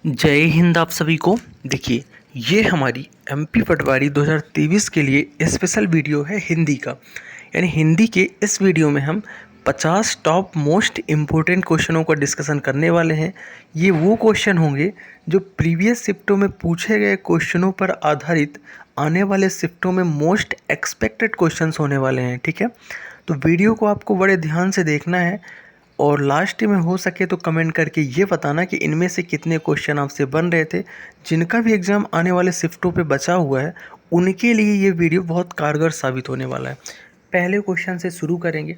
जय हिंद आप सभी को। देखिए, ये हमारी एमपी पटवारी 2023 के लिए स्पेशल वीडियो है हिंदी का। यानी हिंदी के इस वीडियो में हम 50 टॉप मोस्ट इम्पोर्टेंट क्वेश्चनों का डिस्कशन करने वाले हैं। ये वो क्वेश्चन होंगे जो प्रीवियस शिफ्टों में पूछे गए क्वेश्चनों पर आधारित आने वाले शिफ्टों में मोस्ट एक्सपेक्टेड क्वेश्चंस होने वाले हैं। ठीक है, तो वीडियो को आपको बड़े ध्यान से देखना है और लास्ट में हो सके तो कमेंट करके ये बताना कि इनमें से कितने क्वेश्चन आपसे बन रहे थे। जिनका भी एग्ज़ाम आने वाले शिफ्टों पे बचा हुआ है उनके लिए ये वीडियो बहुत कारगर साबित होने वाला है। पहले क्वेश्चन से शुरू करेंगे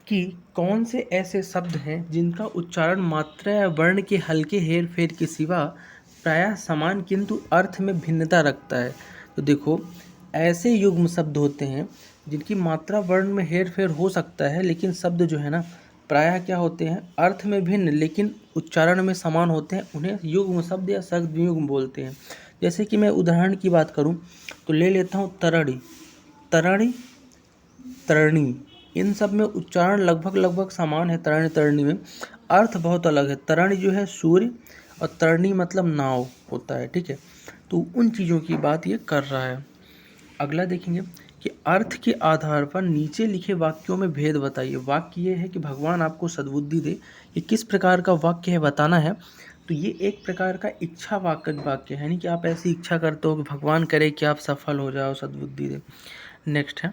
कि कौन से ऐसे शब्द हैं जिनका उच्चारण मात्रा या वर्ण के हल्के हेर फेर के सिवा प्रायः समान किंतु अर्थ में भिन्नता रखता है। तो देखो, ऐसे युग्म शब्द होते हैं जिनकी मात्रा वर्ण में हेर फेर हो सकता है, लेकिन शब्द जो है ना प्रायः क्या होते हैं, अर्थ में भिन्न लेकिन उच्चारण में समान होते हैं। उन्हें युग्म शब्द या शब्द युग्म बोलते हैं। जैसे कि मैं उदाहरण की बात करूं तो ले लेता हूं तरणी, तरणी, तरणी। इन सब में उच्चारण लगभग लगभग समान है। तरणी तरणी में अर्थ बहुत अलग है। तरणी जो है सूर्य और तरणी मतलब नाव होता है। ठीक है, तो उन चीज़ों की बात ये कर रहा है। अगला देखेंगे कि अर्थ के आधार पर नीचे लिखे वाक्यों में भेद बताइए। वाक्य ये है कि भगवान आपको सद्बुद्धि दे। ये किस प्रकार का वाक्य है बताना है। तो ये एक प्रकार का इच्छा वाक्य है, यानी कि आप ऐसी इच्छा करते हो कि भगवान करे कि आप सफल हो जाओ, सद्बुद्धि दे। नेक्स्ट है,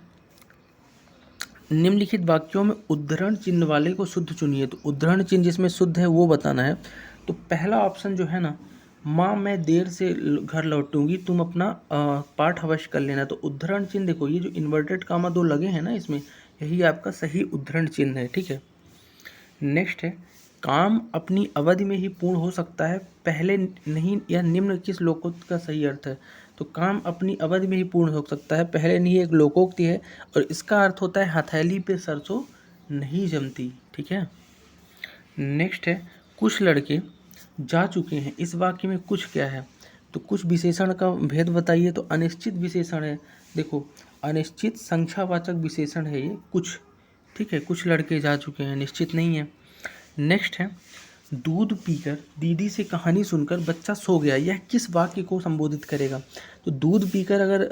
निम्नलिखित वाक्यों में उद्धरण चिन्ह वाले को शुद्ध चुनिए। तो उद्धरण चिन्ह जिसमें शुद्ध है वो बताना है। तो पहला ऑप्शन जो है ना, माँ मैं देर से घर लौटूंगी, तुम अपना पाठ अवश्य कर लेना। तो उद्धरण चिन्ह देखो, ये जो इन्वर्टेड कामा दो लगे हैं ना इसमें, यही आपका सही उद्धरण चिन्ह है। ठीक है, नेक्स्ट है, काम अपनी अवधि में ही पूर्ण हो सकता है, पहले नहीं या निम्न किस लोकोक्त का सही अर्थ है। तो काम अपनी अवधि में ही पूर्ण हो सकता है, पहले नहीं एक लोकोक्ति है और इसका अर्थ होता है हथेली पे सरसों नहीं जमती। ठीक है, नेक्स्ट है, कुछ लड़के जा चुके हैं। इस वाक्य में कुछ क्या है, तो कुछ विशेषण का भेद बताइए। तो अनिश्चित विशेषण है। देखो, अनिश्चित संख्यावाचक विशेषण है ये कुछ। ठीक है, कुछ लड़के जा चुके हैं, निश्चित नहीं है। नेक्स्ट है, दूध पीकर दीदी से कहानी सुनकर बच्चा सो गया। यह किस वाक्य को संबोधित करेगा। तो दूध पीकर अगर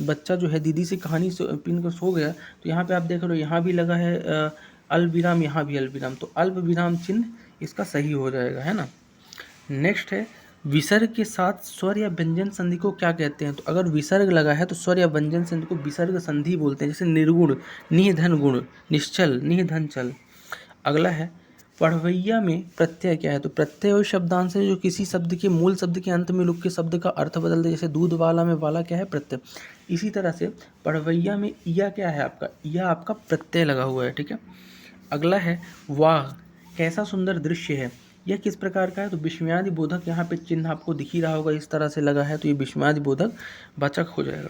बच्चा जो है दीदी से कहानी पीकर सो गया, तो यहाँ पे आप देख रहे हो यहाँ भी लगा है अल्प विराम, यहाँ भी अल्प विराम, तो अल्प विराम चिन्ह इसका सही हो जाएगा, है ना। नेक्स्ट है, विसर्ग के साथ स्वर या व्यंजन संधि को क्या कहते हैं। तो अगर विसर्ग लगा है तो स्वर या व्यंजन संधि को विसर्ग संधि बोलते हैं। जैसे निर्गुण, निह धन गुण, निश्चल, निह धन चल। अगला है, पढ़वैया में प्रत्यय क्या है। तो प्रत्यय और शब्दांश है जो किसी शब्द के मूल शब्द के अंत में लुक के शब्द का अर्थ बदल दे। जैसे दूध वाला में वाला क्या है, प्रत्यय। इसी तरह से पढ़वैया में या क्या है आपका, या आपका प्रत्यय लगा हुआ है। ठीक है, अगला है, वाह कैसा सुंदर दृश्य है। यह किस प्रकार का है। तो विस्मयादि बोधक, यहाँ पे चिन्ह आपको दिख ही रहा होगा, इस तरह से लगा है, तो ये विस्मयादि बोधक वाचक हो जाएगा।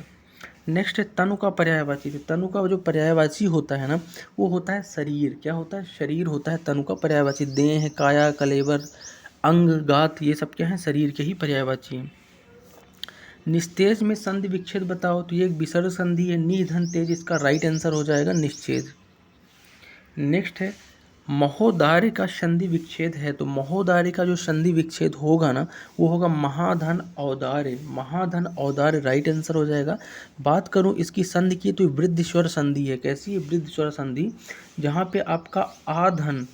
नेक्स्ट है, तनु का पर्यायवाची। तो तनु का जो पर्यायवाची होता है ना, वो होता है शरीर। क्या होता है, शरीर होता है तनु का पर्यायवाची। देह, काया, कलेवर, अंग, गात, ये सब क्या है, शरीर के ही पर्यायवाची हैं। निस्तेज में संधि विच्छेद बताओ। तो ये एक विसर्ग संधि है, निधन तेज, इसका राइट आंसर हो जाएगा निश्चेद। नेक्स्ट है, महोदार्य का संधि विच्छेद है। तो महोदार्य का जो संधि विच्छेद होगा ना, वो होगा महाधन औदार्य। महाधन औदार्य राइट आंसर हो जाएगा। बात करूं इसकी संधि की, तो वृद्ध स्वर संधि है। कैसी है, वृद्ध स्वर संधि, जहाँ पे आपका आधन,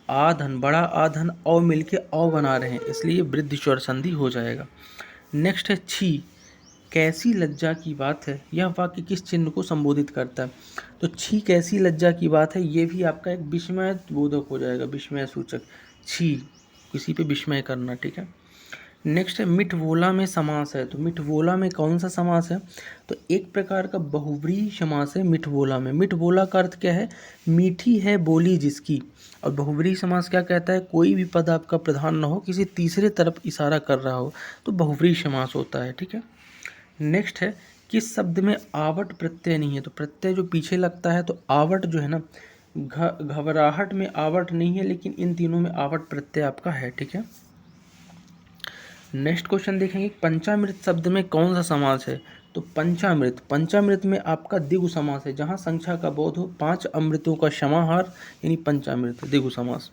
आधन, बड़ा आधन औ मिलके औ बना रहे हैं, इसलिए वृद्ध स्वर संधि हो जाएगा। नेक्स्ट है, छी कैसी लज्जा की बात है। यह वाक्य किस चिन्ह को संबोधित करता है। तो छी कैसी लज्जा की बात है, ये भी आपका एक विस्मय बोधक हो जाएगा, विस्मय सूचक। छी, किसी पे विस्मय करना। ठीक है, नेक्स्ट है, मिठवोला में समास है। तो मिठवोला में कौन सा समास है। तो एक प्रकार का बहुव्रीहि समास है मिठवोला में। मिठवोला का अर्थ क्या है, मीठी है बोली जिसकी। और बहुव्रीहि समास क्या कहता है, कोई भी पद आपका प्रधान न हो, किसी तीसरे तरफ इशारा कर रहा हो, तो बहुव्रीहि समास होता है। ठीक है, नेक्स्ट है, किस शब्द में आवट प्रत्यय नहीं है। तो प्रत्यय जो पीछे लगता है, तो आवट जो है ना, घबराहट में आवट नहीं है, लेकिन इन तीनों में आवट प्रत्यय आपका है। ठीक है, नेक्स्ट क्वेश्चन देखेंगे, पंचामृत शब्द में कौन सा समास है। तो पंचामृत, पंचामृत में आपका द्विगु समास है, जहाँ संख्या का बोध हो, 5 अमृतों का समाहार, यानी पंचामृत, द्विगु समास।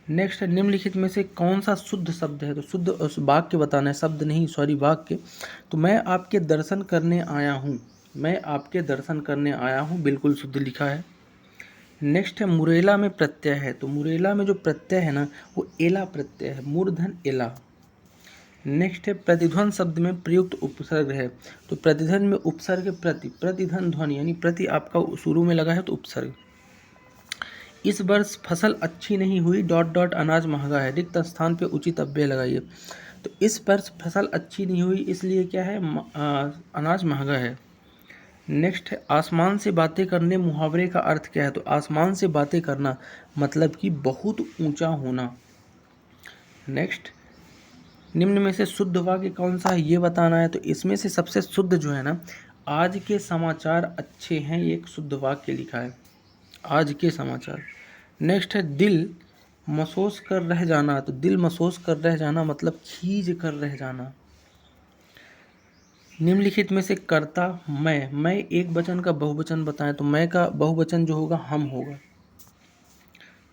नेक्स्ट है निम्नलिखित में से कौन सा शुद्ध शब्द है, तो शुद्ध वाक्य बताना है, शब्द नहीं सॉरी वाक्य। तो मैं आपके दर्शन करने आया हूँ, मैं आपके दर्शन करने आया हूँ, बिल्कुल शुद्ध लिखा है। नेक्स्ट है मुरेला में प्रत्यय है, तो मुरेला में जो प्रत्यय है ना वो एला प्रत्यय है, मूर्धन एला। नेक्स्ट है प्रतिध्वनि शब्द में प्रयुक्त उपसर्ग है, तो प्रतिध्वनि में उपसर्ग प्रति, प्रतिध्वनि ध्वनि यानी प्रति आपका शुरू में लगा है तो उपसर्ग। इस वर्ष फसल अच्छी नहीं हुई डॉट डॉट अनाज महंगा है, रिक्त स्थान पे उचित अव्यय लगाइए। तो इस वर्ष फसल अच्छी नहीं हुई इसलिए क्या है अनाज महंगा है। नेक्स्ट है आसमान से बातें करने मुहावरे का अर्थ क्या है, तो आसमान से बातें करना मतलब कि बहुत ऊंचा होना। नेक्स्ट निम्न में से शुद्ध वाक्य कौन सा है ये बताना है, तो इसमें से सबसे शुद्ध जो है ना आज के समाचार अच्छे हैं, ये एक शुद्ध वाक्य लिखा है, आज के समाचार। नेक्स्ट है दिल महसूस कर रह जाना, तो दिल महसूस कर रह जाना मतलब खींच कर रह जाना। निम्नलिखित में से कर्ता मैं एक वचन का बहुवचन बताएं, तो मैं का बहुवचन जो होगा हम होगा।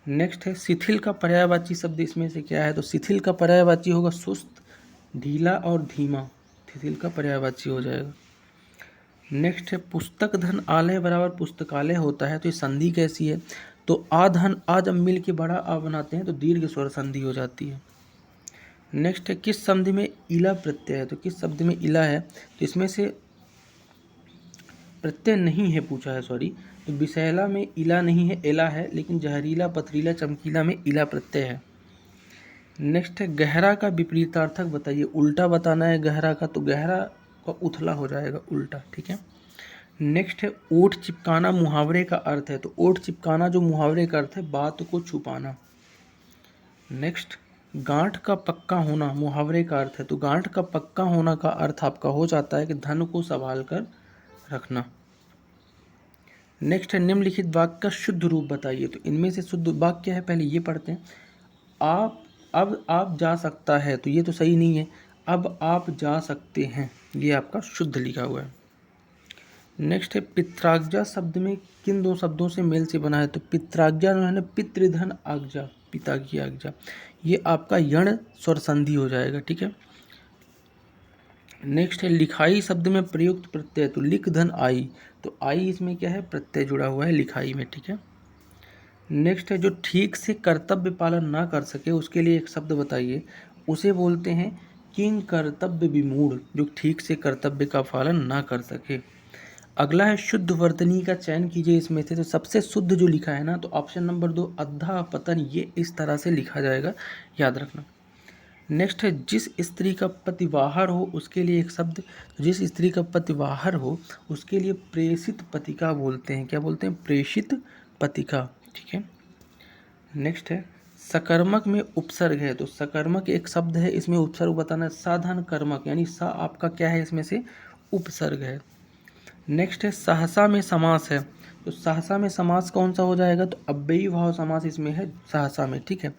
नेक्स्ट है शिथिल का पर्यायवाची शब्द इसमें से क्या है, तो शिथिल का पर्यायवाची होगा सुस्त, ढीला और धीमा, शिथिल का पर्यायवाची हो जाएगा। नेक्स्ट है पुस्तक धन आलय बराबर पुस्तकालय होता है, तो ये संधि कैसी है, तो आधन आ जब मिल के बड़ा आ बनाते हैं तो दीर्घ स्वर संधि हो जाती है। नेक्स्ट है किस संधि में इला प्रत्यय है, तो किस शब्द में इला है, तो इसमें से प्रत्यय नहीं है पूछा है सॉरी, तो विषैला में इला नहीं है एला है, लेकिन जहरीला पथरीला चमकीला में इला प्रत्यय है। नेक्स्ट है गहरा का विपरीतार्थक बताइए, उल्टा बताना है गहरा का, तो गहरा का उथला हो जाएगा उल्टा, ठीक है। नेक्स्ट है ओठ चिपकाना मुहावरे का अर्थ है, तो ओठ चिपकाना जो मुहावरे का अर्थ है बात को छुपाना। नेक्स्ट गांठ का पक्का होना मुहावरे का अर्थ है, तो गांठ का पक्का होना का अर्थ आपका हो जाता है कि धन को संभाल कर रखना। नेक्स्ट है निम्नलिखित वाक्य का शुद्ध रूप बताइए, तो इनमें से शुद्ध वाक्य है पहले ये पढ़ते हैं। अब आप जा सकता है, तो ये तो सही नहीं है, अब आप जा सकते हैं, ये आपका शुद्ध लिखा हुआ है। नेक्स्ट है पित्राग्जा शब्द में किन दो शब्दों से मेल से बना है, तो पित्राग्जा जो है ना पितृधन आज्ञा, पिता की आज्ञा, ये आपका यण स्वर संधि हो जाएगा, ठीक है। नेक्स्ट है लिखाई शब्द में प्रयुक्त प्रत्यय, तो लिख धन आई, तो आई इसमें क्या है प्रत्यय जुड़ा हुआ है लिखाई में, ठीक है। नेक्स्ट है जो ठीक से कर्तव्य पालन ना कर सके उसके लिए एक शब्द बताइए, उसे बोलते हैं किंग कर्तव्य विमूढ़, जो ठीक से कर्तव्य का पालन ना कर सके। अगला है शुद्ध वर्तनी का चयन कीजिए इसमें से, तो सबसे शुद्ध जो लिखा है ना तो ऑप्शन नंबर 2 अद्धा पतन, ये इस तरह से लिखा जाएगा, याद रखना। नेक्स्ट है जिस स्त्री का पति बाहर हो उसके लिए एक शब्द, जिस स्त्री का पति बाहर हो उसके लिए प्रेषित पतिका बोलते हैं, क्या बोलते हैं प्रेषित पतिका, ठीक है। नेक्स्ट है सकर्मक में उपसर्ग है, तो सकर्मक एक शब्द है, इसमें उपसर्ग बताना है, साधन कर्मक यानी सा आपका क्या है इसमें से उपसर्ग है। नेक्स्ट है सहसा में समास है, तो सहसा में समास कौन सा हो जाएगा, तो अव्ययी भाव समास इसमें है सहसा में, ठीक है।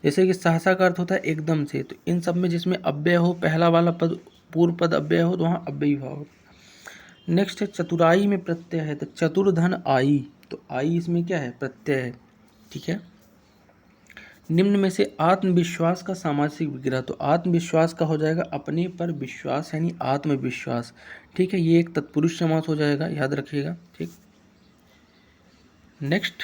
जैसे कि सहसा का अर्थ होता है एकदम से, तो इन सब में जिसमें अव्यय हो पहला वाला पद पूर्व पद अव्यय हो तो वहाँ अव्ययी भाव। नेक्स्ट है चतुराई में प्रत्यय है, तो चतुर्धन आई, तो आई इसमें क्या है प्रत्यय है, ठीक है। निम्न में से आत्मविश्वास का सामासिक विग्रह, तो आत्मविश्वास का हो जाएगा अपने पर विश्वास यानी आत्मविश्वास, ठीक है, ये एक तत्पुरुष समास हो जाएगा, याद रखिएगा, ठीक। नेक्स्ट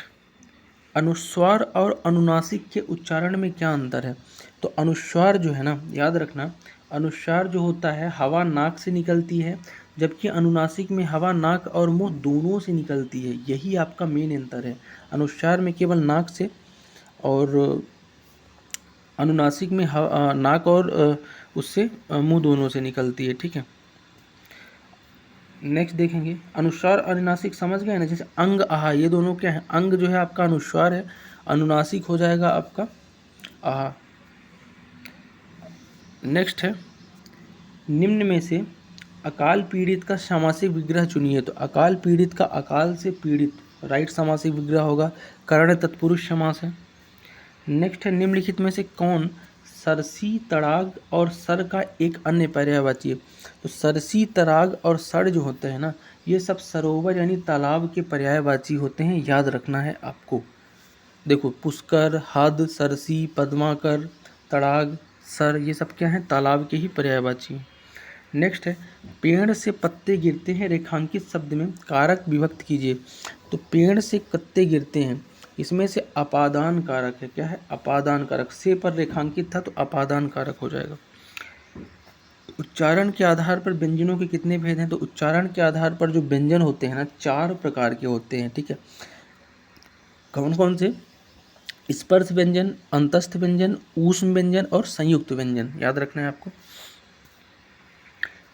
अनुस्वार और अनुनासिक के उच्चारण में क्या अंतर है, तो अनुस्वार जो है ना याद रखना, अनुस्वार जो होता है हवा नाक से निकलती है, जबकि अनुनासिक में हवा नाक और मुंह दोनों से निकलती है, यही आपका मेन अंतर है। अनुस्वार में केवल नाक से और अनुनासिक में नाक और उससे मुंह दोनों से निकलती है, ठीक है। नेक्स्ट देखेंगे अनुस्वार अनुनासिक समझ गए ना, जैसे अंग आहा ये दोनों क्या है, अंग जो है आपका अनुस्वार है, अनुनासिक हो जाएगा आपका आहा। नेक्स्ट है निम्न में से अकाल पीड़ित का समासिक विग्रह चुनिए, तो अकाल पीड़ित का अकाल से पीड़ित राइट समासिक विग्रह होगा, कर्ण तत्पुरुष समास है। नेक्स्ट है निम्नलिखित में से कौन सरसी तड़ाग और सर का एक अन्य पर्यायवाची है, तो सरसी तड़ाग और सर जो होते हैं ना ये सब सरोवर यानी तालाब के पर्यायवाची होते हैं, याद रखना है आपको। देखो पुष्कर, हद, सरसी, पद्माकर, तड़ाग, सर, ये सब क्या हैं, तालाब के ही पर्यायवाची हैं। नेक्स्ट है, पेड़ से पत्ते गिरते हैं, रेखांकित शब्द में कारक विभक्त कीजिए। तो पेड़ से पत्ते गिरते हैं, इसमें से अपादान कारक है, क्या है, अपादान कारक, से पर रेखांकित था तो अपादान कारक हो जाएगा। उच्चारण के आधार पर व्यंजनों के कितने भेद हैं, तो उच्चारण के आधार पर जो व्यंजन होते हैं ना, 4 प्रकार के होते हैं, ठीक है। कौन कौन से, स्पर्श व्यंजन, अंतस्थ व्यंजन, ऊष्म व्यंजन और संयुक्त व्यंजन, याद रखना है आपको।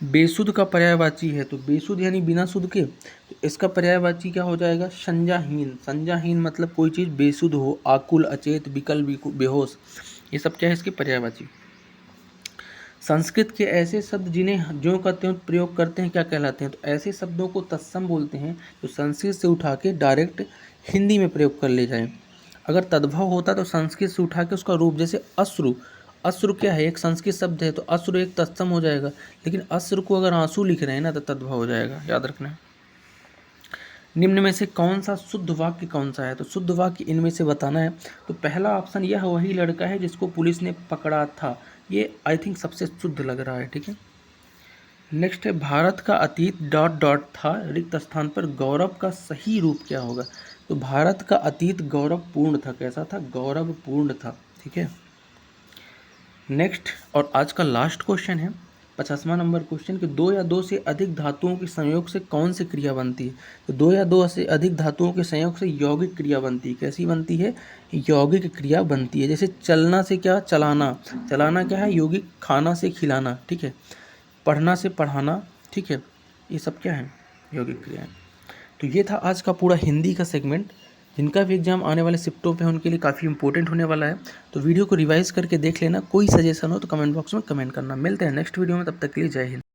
बेसुध का पर्यायवाची है, तो बेसुध यानी बिना सुध के, तो इसका पर्यायवाची क्या हो जाएगा, संज्ञाहीन। संज्ञाहीन मतलब कोई चीज़ बेसुध हो, आकुल, अचेत, विकल, बेहोश, ये सब क्या है इसके पर्यायवाची। संस्कृत के ऐसे शब्द जिन्हें ज्यों का त्यों प्रयोग करते हैं क्या कहलाते हैं, तो ऐसे शब्दों को तत्सम बोलते हैं जो संस्कृत से उठा के डायरेक्ट हिंदी में प्रयोग कर ले जाएं। अगर तद्भव होता तो संस्कृत से उठा के उसका रूप, जैसे अश्रु, अश्रु क्या है, एक संस्कृत शब्द है, तो अश्रु एक तत्सम हो जाएगा, लेकिन अश्रु को अगर आंसू लिख रहे हैं ना तो तद्भव हो जाएगा, याद रखना है। निम्न में से कौन सा शुद्ध वाक्य कौन सा है, तो शुद्ध वाक्य इनमें से बताना है। तो पहला ऑप्शन यह वही लड़का है जिसको पुलिस ने पकड़ा था, ये आई थिंक सबसे शुद्ध लग रहा है, ठीक है। नेक्स्ट है, भारत का अतीत डॉट डॉट था, रिक्त स्थान पर गौरव का सही रूप क्या होगा, तो भारत का अतीत गौरवपूर्ण था, कैसा था, गौरवपूर्ण था, ठीक है। नेक्स्ट और आज का लास्ट क्वेश्चन है 50वां नंबर क्वेश्चन कि 2 या 2 से अधिक धातुओं के संयोग से कौन सी क्रिया बनती है, तो 2 या 2 से अधिक धातुओं के संयोग से यौगिक क्रिया बनती है, कैसी बनती है, यौगिक क्रिया बनती है। जैसे चलना से क्या, चलाना, चलाना क्या है, यौगिक, खाना से खिलाना, ठीक है, पढ़ना से पढ़ाना, ठीक है, ये सब क्या है, यौगिक क्रियाएं। तो ये था आज का पूरा हिंदी का सेगमेंट। जिनका भी एग्जाम आने वाले शिफ्टों पे है उनके लिए काफ़ी इंपॉर्टेंट होने वाला है, तो वीडियो को रिवाइज करके देख लेना। कोई सजेशन हो तो कमेंट बॉक्स में कमेंट करना। मिलते हैं नेक्स्ट वीडियो में, तब तक के लिए जय हिंद।